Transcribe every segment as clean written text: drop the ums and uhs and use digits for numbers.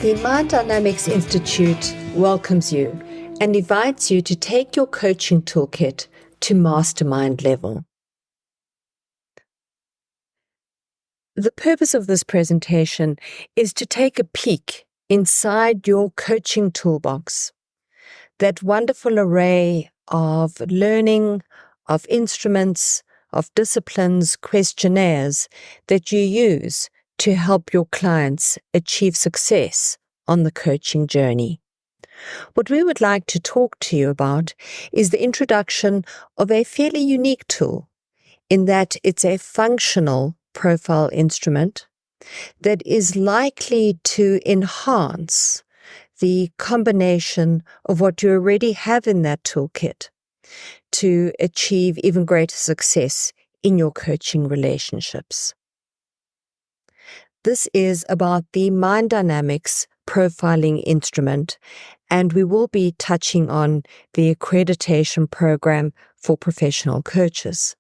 The Dynamix Institute welcomes you and invites you to take your coaching toolkit to mastermind level. The purpose of this presentation is to take a peek inside your coaching toolbox, that wonderful array of learning, of instruments, of disciplines, questionnaires that you use to help your clients achieve success on the coaching journey. What we would like to talk to you about is the introduction of a fairly unique tool, in that it's a functional profile instrument that is likely to enhance the combination of what you already have in that toolkit to achieve even greater success in your coaching relationships. This is about the Dynamix profiling instrument, and we will be touching on the accreditation program for professional coaches.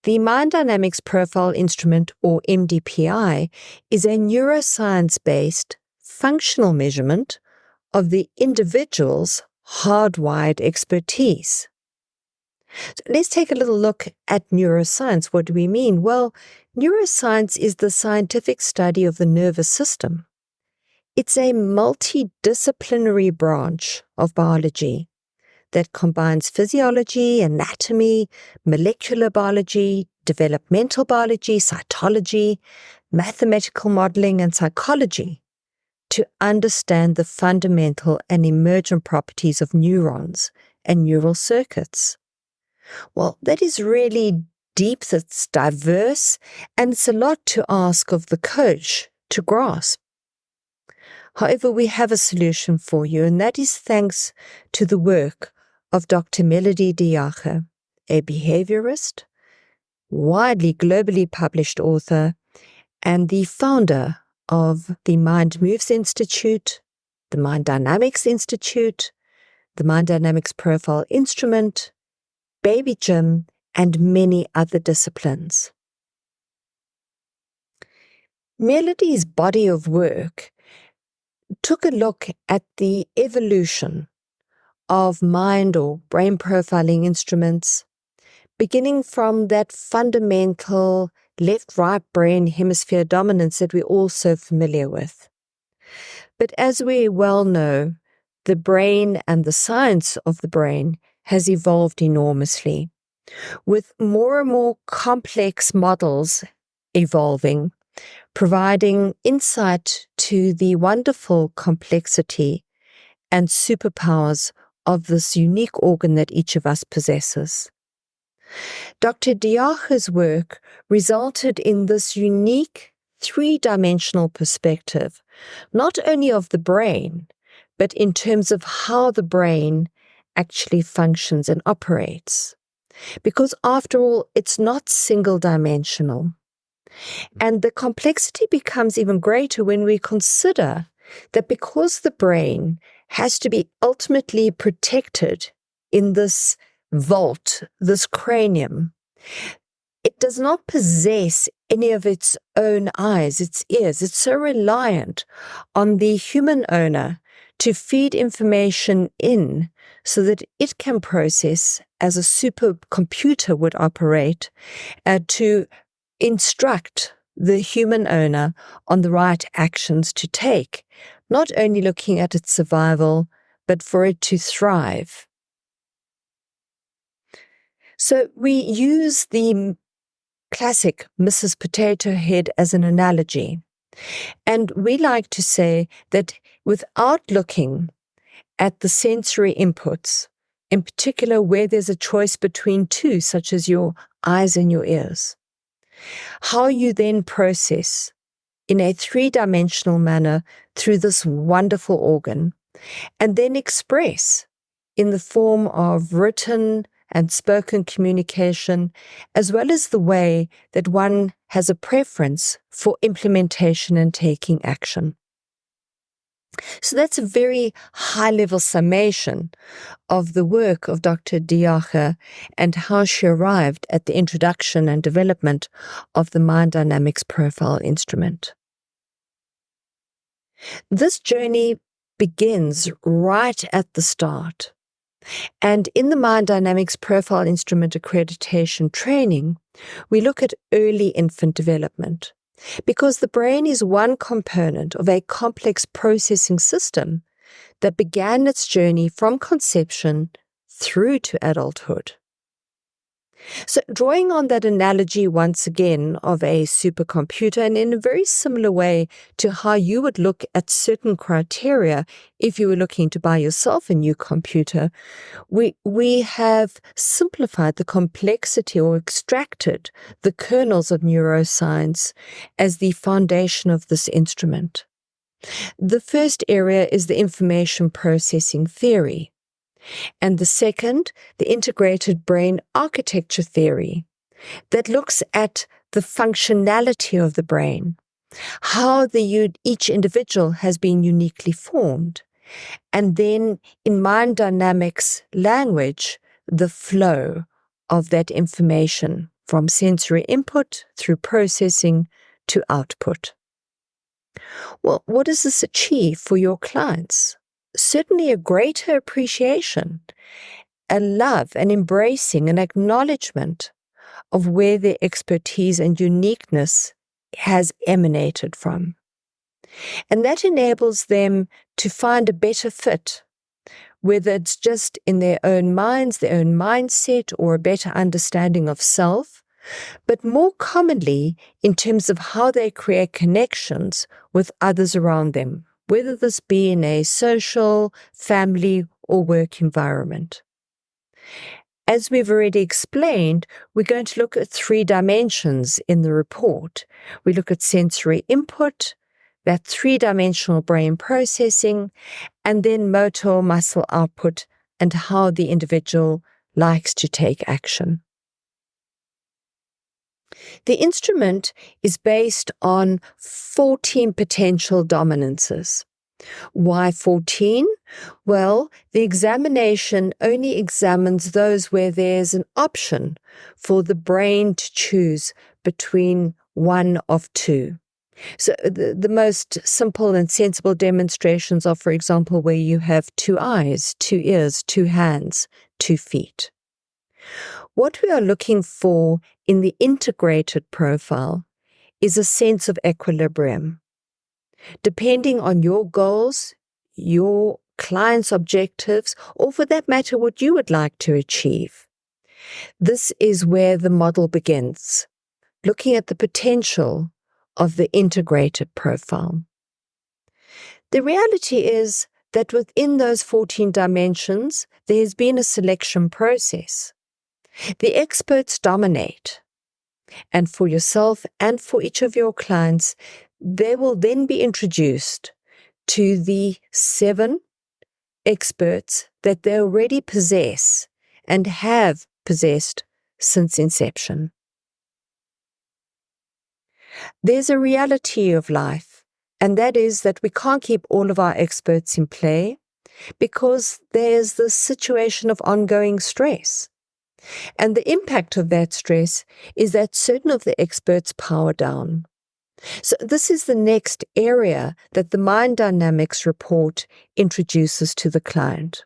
The Dynamix profile instrument, or MDPI, is a neuroscience-based functional measurement of the individual's hardwired expertise. So let's take a little look at neuroscience. What do we mean? Well, neuroscience is the scientific study of the nervous system. It's a multidisciplinary branch of biology that combines physiology, anatomy, molecular biology, developmental biology, cytology, mathematical modeling, and psychology to understand the fundamental and emergent properties of neurons and neural circuits. Well, that is really deep, that's diverse, and it's a lot to ask of the coach to grasp. However, we have a solution for you, and that is thanks to the work of Dr. Melody Diache, a behaviorist, widely globally published author, and the founder of the Mind Moves Institute, the Dynamix Institute, the Dynamix Profile Instrument, Baby Gym, and many other disciplines. Melody's body of work took a look at the evolution of mind or brain profiling instruments, beginning from that fundamental left-right brain hemisphere dominance that we're all so familiar with. But as we well know, the brain and the science of the brain has evolved enormously, with more and more complex models evolving, providing insight to the wonderful complexity and superpowers of this unique organ that each of us possesses. Dr. Diache's work resulted in this unique three-dimensional perspective, not only of the brain, but in terms of how the brain actually functions and operates. Because after all, it's not single-dimensional. And the complexity becomes even greater when we consider that because the brain has to be ultimately protected in this vault, this cranium, it does not possess any of its own eyes, its ears. It's so reliant on the human owner to feed information in so that it can process as a supercomputer would operate to instruct the human owner on the right actions to take, not only looking at its survival, but for it to thrive. So we use the classic Mrs. Potato Head as an analogy. And we like to say that without looking at the sensory inputs, in particular where there's a choice between two, such as your eyes and your ears, how you then process in a three-dimensional manner through this wonderful organ, and then express in the form of written and spoken communication, as well as the way that one has a preference for implementation and taking action. So that's a very high-level summation of the work of Dr. Diache and how she arrived at the introduction and development of the Dynamix profile instrument. This journey begins right at the start. And in the Mind Dynamics Profile Instrument Accreditation training, we look at early infant development because the brain is one component of a complex processing system that began its journey from conception through to adulthood. So drawing on that analogy once again of a supercomputer, and in a very similar way to how you would look at certain criteria if you were looking to buy yourself a new computer, we have simplified the complexity or extracted the kernels of neuroscience as the foundation of this instrument. The first area is the information processing theory. And the second, the integrated brain architecture theory that looks at the functionality of the brain, how each individual has been uniquely formed, and then in mind dynamics language, the flow of that information from sensory input through processing to output. Well, what does this achieve for your clients? Certainly a greater appreciation, a love, an embracing, an acknowledgement of where their expertise and uniqueness has emanated from. And that enables them to find a better fit, whether it's just in their own minds, their own mindset, or a better understanding of self, but more commonly in terms of how they create connections with others around them, whether this be in a social, family, or work environment. As we've already explained, we're going to look at 3 dimensions in the report. We look at sensory input, that 3-dimensional brain processing, and then motor muscle output and how the individual likes to take action. The instrument is based on 14 potential dominances. Why 14? Well, the examination only examines those where there's an option for the brain to choose between one of 2. So the most simple and sensible demonstrations are, for example, where you have 2 eyes, 2 ears, 2 hands, 2 feet. What we are looking for in the integrated profile is a sense of equilibrium. Depending on your goals, your client's objectives, or for that matter, what you would like to achieve. This is where the model begins, looking at the potential of the integrated profile. The reality is that within those 14 dimensions, there has been a selection process. The experts dominate, and for yourself and for each of your clients, they will then be introduced to the 7 experts that they already possess and have possessed since inception. There's a reality of life, and that is that we can't keep all of our experts in play because there's this situation of ongoing stress. And the impact of that stress is that certain of the experts power down. So this is the next area that the Mind Dynamics report introduces to the client.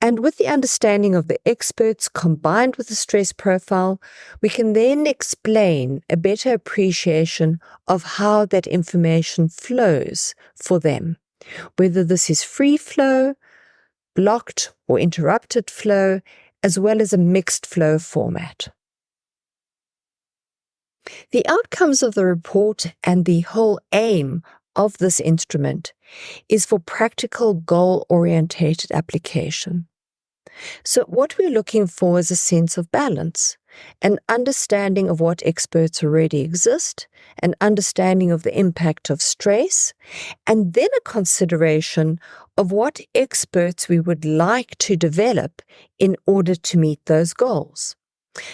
And with the understanding of the experts combined with the stress profile, we can then explain a better appreciation of how that information flows for them, whether this is free flow, blocked or interrupted flow, as well as a mixed flow format. The outcomes of the report and the whole aim of this instrument is for practical goal-orientated application. So what we're looking for is a sense of balance, an understanding of what experts already exist, an understanding of the impact of stress, and then a consideration of what experts we would like to develop in order to meet those goals.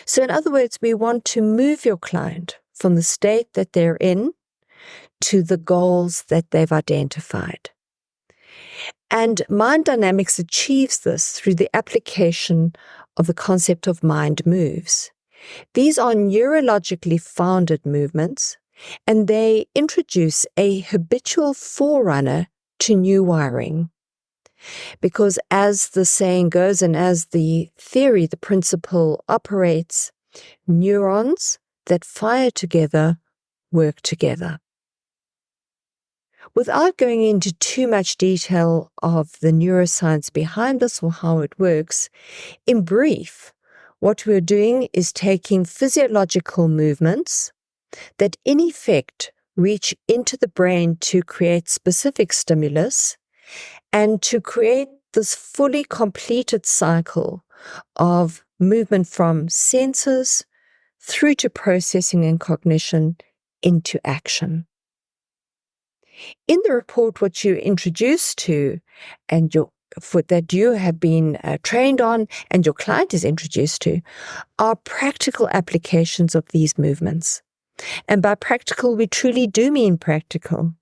So in other words, we want to move your client from the state that they're in to the goals that they've identified. And Mind Dynamics achieves this through the application of the concept of mind moves. These are neurologically founded movements and they introduce a habitual forerunner to new wiring. Because as the saying goes, and as the theory, the principle operates, neurons that fire together work together. Without going into too much detail of the neuroscience behind this or how it works, in brief, what we're doing is taking physiological movements that in effect reach into the brain to create specific stimulus and to create this fully completed cycle of movement from senses through to processing and cognition into action. In the report, what you're introduced to and that you have been trained on and your client is introduced to are practical applications of these movements. And by practical, we truly do mean practical.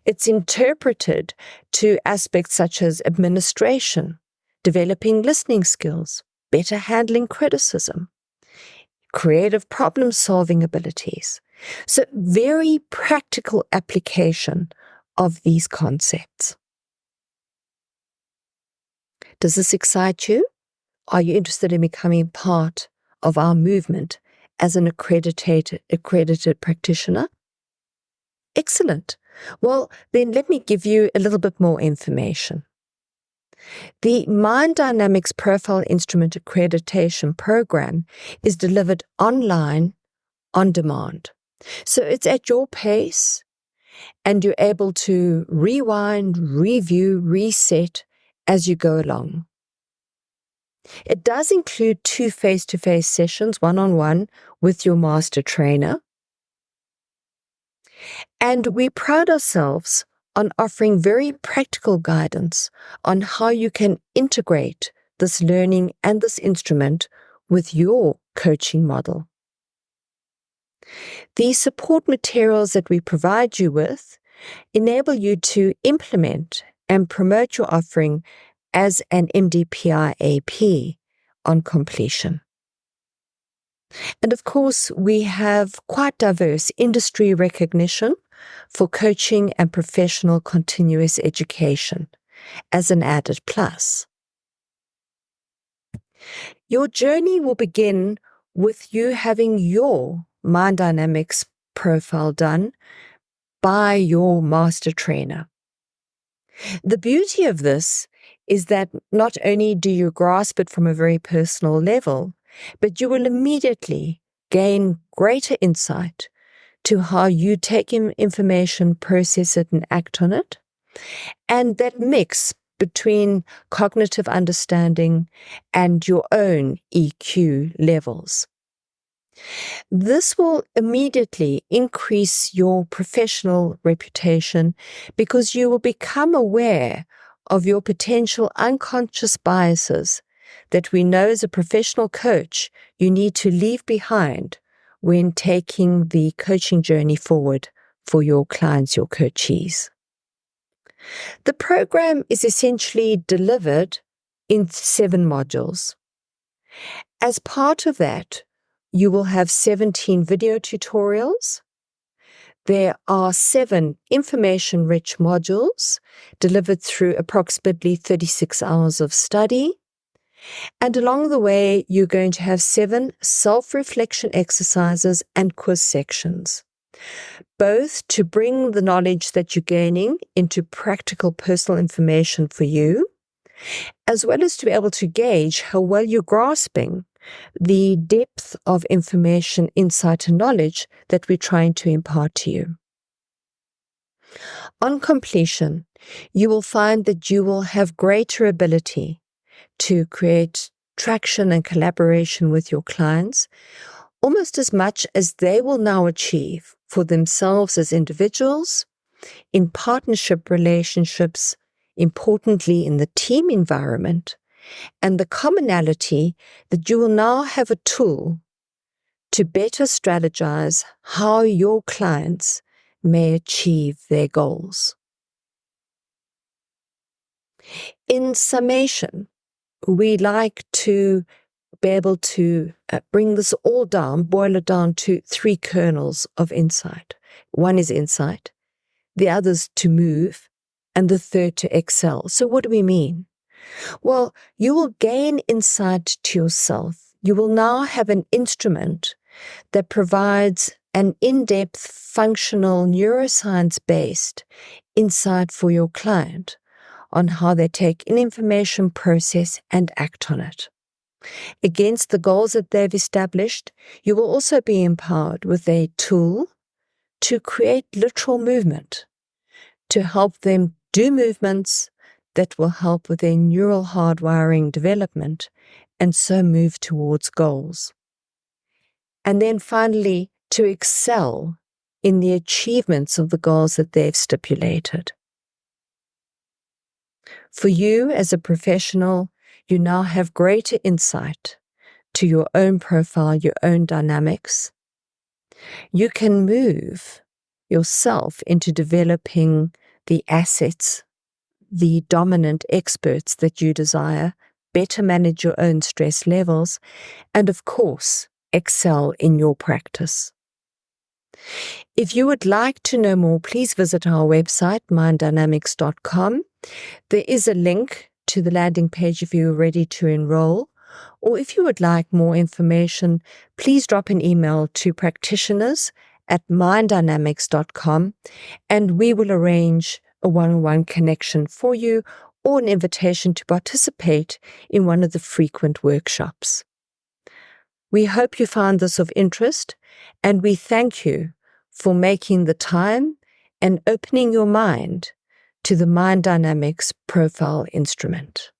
It's interpreted to aspects such as administration, developing listening skills, better handling criticism, creative problem-solving abilities. So very practical application of these concepts. Does this excite you? Are you interested in becoming part of our movement as an accredited practitioner? Excellent. Well, then let me give you a little bit more information. The Mind Dynamix Profile Instrument Accreditation Program is delivered online, on demand. So it's at your pace, and you're able to rewind, review, reset as you go along. It does include 2 face-to-face sessions, one-on-one, with your master trainer. And we pride ourselves on offering very practical guidance on how you can integrate this learning and this instrument with your coaching model. The support materials that we provide you with enable you to implement and promote your offering as an MDPI AP on completion. And of course, we have quite diverse industry recognition for coaching and professional continuous education as an added plus. Your journey will begin with you having your Mind Dynamix profile done by your master trainer. The beauty of this is that not only do you grasp it from a very personal level, but you will immediately gain greater insight to how you take in information, process it, and act on it. And that mix between cognitive understanding and your own EQ levels. This will immediately increase your professional reputation because you will become aware of your potential unconscious biases that we know as a professional coach you need to leave behind when taking the coaching journey forward for your clients, your coachees. The program is essentially delivered in 7 modules. As part of that, you will have 17 video tutorials. There are 7 information-rich modules delivered through approximately 36 hours of study. And along the way, you're going to have 7 self-reflection exercises and quiz sections, both to bring the knowledge that you're gaining into practical personal information for you, as well as to be able to gauge how well you're grasping the depth of information, insight, and knowledge that we're trying to impart to you. On completion, you will find that you will have greater ability to create traction and collaboration with your clients, almost as much as they will now achieve for themselves as individuals, in partnership relationships, importantly in the team environment, and the commonality that you will now have a tool to better strategize how your clients may achieve their goals. In summation, we like to be able to bring this all down, boil it down to 3 kernels of insight. One is insight, the other's to move, and the third to excel. So what do we mean? Well, you will gain insight to yourself. You will now have an instrument that provides an in-depth, functional, neuroscience-based insight for your client on how they take in information, process, and act on it. Against the goals that they've established, you will also be empowered with a tool to create literal movement, to help them do movements that will help with their neural hardwiring development and so move towards goals. And then finally, to excel in the achievements of the goals that they've stipulated. For you as a professional, you now have greater insight to your own profile, your own dynamics. You can move yourself into developing the assets, the dominant experts that you desire, better manage your own stress levels, and of course, excel in your practice. If you would like to know more, please visit our website, minddynamix.com. There is a link to the landing page if you are ready to enroll, or if you would like more information, please drop an email to practitioners@minddynamix.com, and we will arrange a one-on-one connection for you or an invitation to participate in one of the frequent workshops. We hope you found this of interest, and we thank you for making the time and opening your mind to the Mind Dynamics profile instrument.